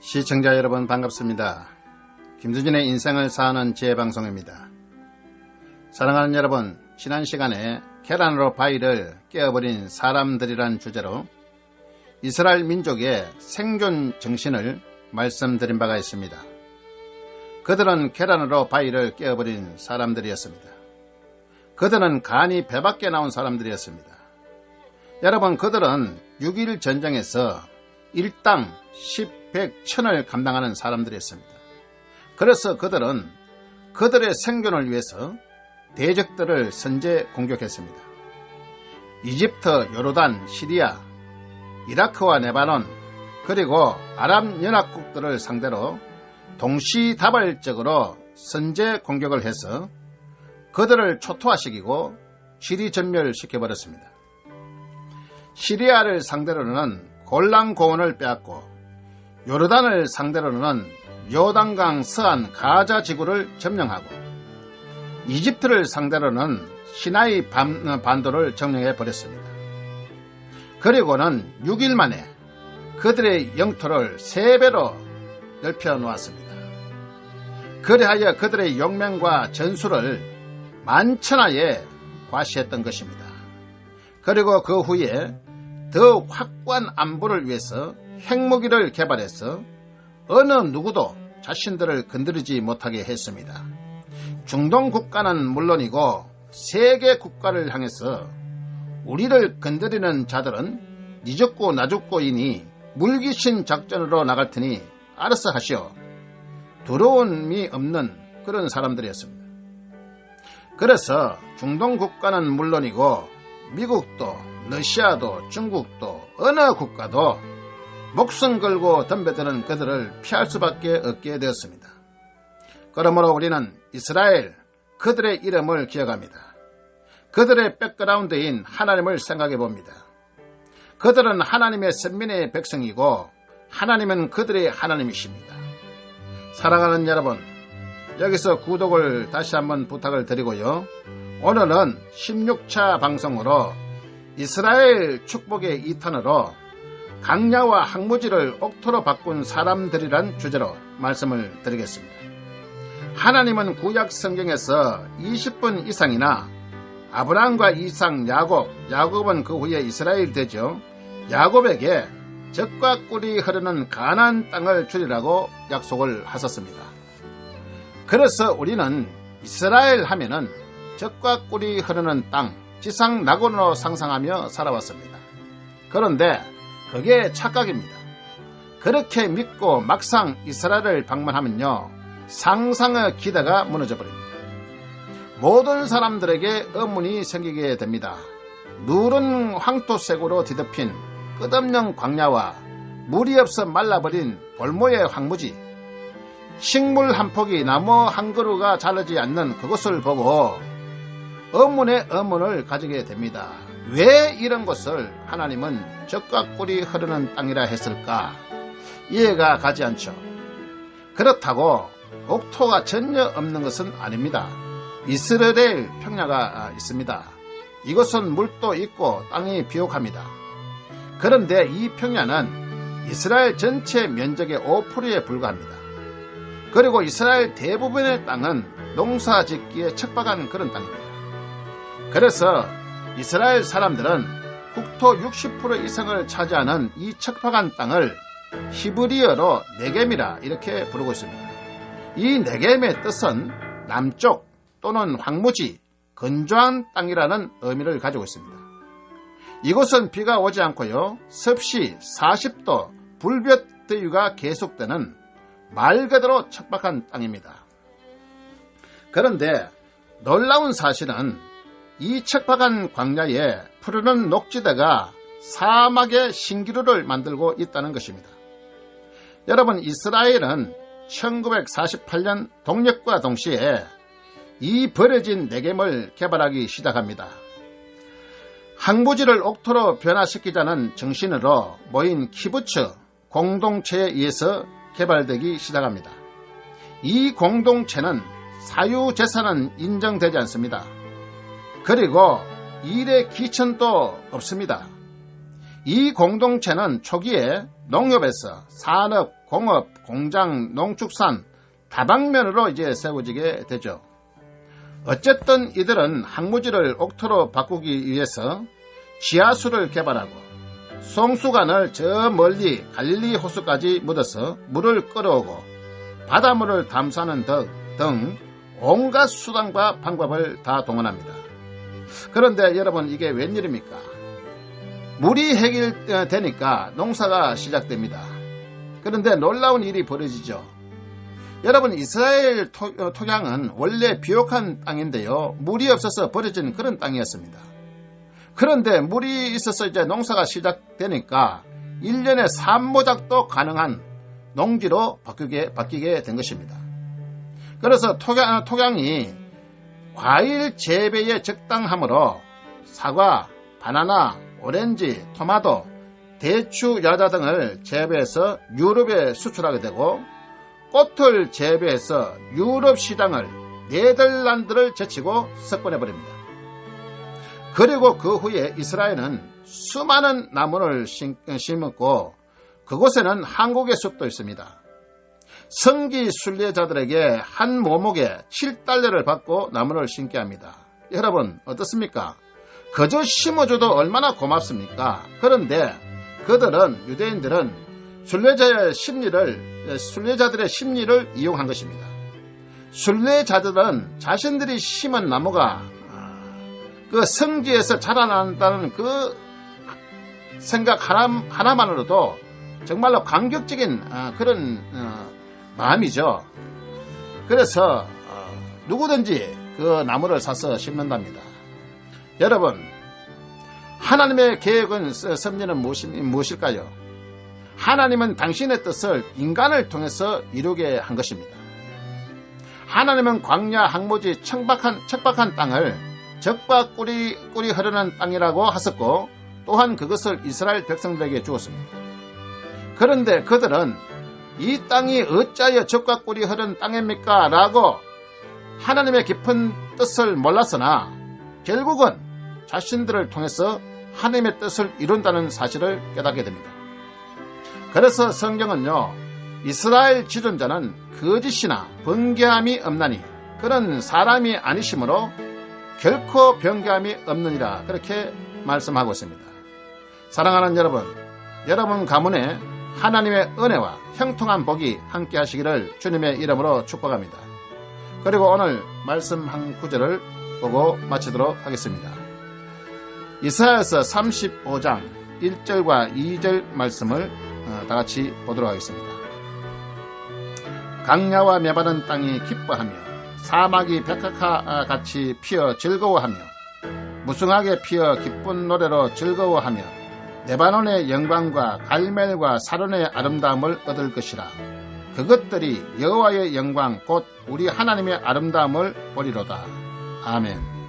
시청자 여러분 반갑습니다. 김수진의 인생을 사는 재방송입니다. 사랑하는 여러분, 지난 시간에 계란으로 바위를 깨어버린 사람들이란 주제로 이스라엘 민족의 생존 정신을 말씀드린 바가 있습니다. 그들은 계란으로 바위를 깨어버린 사람들이었습니다. 그들은 간이 배 밖에 나온 사람들이었습니다. 여러분, 그들은 6.1 전쟁에서 일당 10백 천을 감당하는 사람들이었습니다. 그래서 그들은 그들의 생존을 위해서 대적들을 선제 공격했습니다. 이집트, 요르단, 시리아, 이라크와 레바논, 그리고 아랍연합국들을 상대로 동시다발적으로 선제 공격을 해서 그들을 초토화시키고 지리전멸시켜버렸습니다. 시리아를 상대로는 골란 고원을 빼앗고 요르단을 상대로는 요단강 서안 가자 지구를 점령하고 이집트를 상대로는 시나이 반도를 점령해 버렸습니다. 그리고는 6일 만에 그들의 영토를 3배로 넓혀 놓았습니다. 그리하여 그들의 용맹과 전술을 만천하에 과시했던 것입니다. 그리고 그 후에 더 확고한 안보를 위해서 핵무기를 개발해서 어느 누구도 자신들을 건드리지 못하게 했습니다. 중동 국가는 물론이고 세계 국가를 향해서 우리를 건드리는 자들은 니 죽고 나 죽고이니 물귀신 작전으로 나갈 테니 알아서 하시오. 두려움이 없는 그런 사람들이었습니다. 그래서 중동 국가는 물론이고 미국도 러시아도 중국도 어느 국가도 목숨 걸고 덤벼드는 그들을 피할 수밖에 없게 되었습니다. 그러므로 우리는 이스라엘, 그들의 이름을 기억합니다. 그들의 백그라운드인 하나님을 생각해 봅니다. 그들은 하나님의 선민의 백성이고 하나님은 그들의 하나님이십니다. 사랑하는 여러분, 여기서 구독을 다시 한번 부탁을 드리고요. 오늘은 16차 방송으로 이스라엘 축복의 2탄으로 강야와 항무지를 옥토로 바꾼 사람들이란 주제로 말씀을 드리겠습니다. 하나님은 구약 성경에서 20번 이상이나 아브라함과 이삭, 야곱은 그 후에 이스라엘 되죠. 야곱에게 젖과 꿀이 흐르는 가나안 땅을 주리라고 약속을 하셨습니다. 그래서 우리는 이스라엘 하면은 젖과 꿀이 흐르는 땅, 지상 낙원으로 상상하며 살아왔습니다. 그런데 그게 착각입니다. 그렇게 믿고 막상 이스라엘을 방문하면요, 상상의 기대가 무너져버립니다. 모든 사람들에게 의문이 생기게 됩니다. 누른 황토색으로 뒤덮인 끝없는 광야와 물이 없어 말라버린 볼모의 황무지, 식물 한 폭이 나무 한 그루가 자라지 않는 그것을 보고 의문의 의문을 가지게 됩니다. 왜 이런 것을 하나님은 젖과 꿀이 흐르는 땅이라 했을까? 이해가 가지 않죠. 그렇다고 옥토가 전혀 없는 것은 아닙니다. 이스라엘 평야가 있습니다. 이곳은 물도 있고 땅이 비옥합니다. 그런데 이 평야는 이스라엘 전체 면적의 5%에 불과합니다. 그리고 이스라엘 대부분의 땅은 농사 짓기에 척박한 그런 땅입니다. 그래서 이스라엘 사람들은 국토 60% 이상을 차지하는 이 척박한 땅을 히브리어로 네겜이라 이렇게 부르고 있습니다. 이 네겜의 뜻은 남쪽 또는 황무지, 건조한 땅이라는 의미를 가지고 있습니다. 이곳은 비가 오지 않고요, 섭씨 40도 불볕더위가 계속되는 말 그대로 척박한 땅입니다. 그런데 놀라운 사실은 이 척박한 광야에 푸르른 녹지대가 사막의 신기루를 만들고 있다는 것입니다. 여러분, 이스라엘은 1948년 독립과 동시에 이 버려진 네겜을 개발하기 시작합니다. 항무지를 옥토로 변화시키자는 정신으로 모인 키부츠 공동체에 의해서 개발되기 시작합니다. 이 공동체는 사유재산은 인정되지 않습니다. 그리고 일의 기천도 없습니다. 이 공동체는 초기에 농업에서 산업, 공업, 공장, 농축산 다방면으로 이제 세워지게 되죠. 어쨌든 이들은 항무지를 옥토로 바꾸기 위해서 지하수를 개발하고 송수관을 저 멀리 갈릴리 호수까지 묻어서 물을 끌어오고 바닷물을 담수하는 등 온갖 수단과 방법을 다 동원합니다. 그런데 여러분, 이게 웬일입니까? 물이 해결되니까 농사가 시작됩니다. 그런데 놀라운 일이 벌어지죠. 여러분, 이스라엘 토양은 원래 비옥한 땅인데요, 물이 없어서 버려진 그런 땅이었습니다. 그런데 물이 있어서 이제 농사가 시작되니까 1년에 산모작도 가능한 농지로 바뀌게 된 것입니다. 그래서 토양이 과일 재배에 적당하므로 사과, 바나나, 오렌지, 토마토, 대추, 야자 등을 재배해서 유럽에 수출하게 되고, 꽃을 재배해서 유럽 시장을 네덜란드를 제치고 석권해버립니다. 그리고 그 후에 이스라엘은 수많은 나무를 심었고, 그곳에는 한국의 숲도 있습니다. 성기 순례자들에게 한 모목에 7달러를 받고 나무를 심게 합니다. 여러분, 어떻습니까? 그저 심어줘도 얼마나 고맙습니까? 그런데 유대인들은 순례자들의 심리를 이용한 것입니다. 순례자들은 자신들이 심은 나무가 그 성지에서 자라난다는 그 생각 하나만으로도 정말로 감격적인 그런 마음이죠. 그래서 누구든지 그 나무를 사서 심는답니다. 여러분, 하나님의 계획은 섭리는 무엇일까요? 하나님은 당신의 뜻을 인간을 통해서 이루게 한 것입니다. 하나님은 광야 항무지 척박한 땅을 적과 꿀이 흐르는 땅이라고 하셨고, 또한 그것을 이스라엘 백성들에게 주었습니다. 그런데 그들은 이 땅이 어찌하여 적과 꿀이 흐르는 땅입니까? 라고 하나님의 깊은 뜻을 몰랐으나 결국은 자신들을 통해서 하나님의 뜻을 이룬다는 사실을 깨닫게 됩니다. 그래서 성경은요, 이스라엘 지존자는 거짓이나 번개함이 없나니 그런 사람이 아니시므로 결코 변개함이 없느니라, 그렇게 말씀하고 있습니다. 사랑하는 여러분 가문에 하나님의 은혜와 형통한 복이 함께 하시기를 주님의 이름으로 축복합니다. 그리고 오늘 말씀 한 구절을 보고 마치도록 하겠습니다. 이사야서 35장 1절과 2절 말씀을 다같이 보도록 하겠습니다. 강야와 메마른 땅이 기뻐하며 사막이 백합화같이 피어 즐거워하며 무성하게 피어 기쁜 노래로 즐거워하며 레바논의 영광과 갈멜과 사론의 아름다움을 얻을 것이라. 그것들이 여호와의 영광 곧 우리 하나님의 아름다움을 보리로다. 아멘.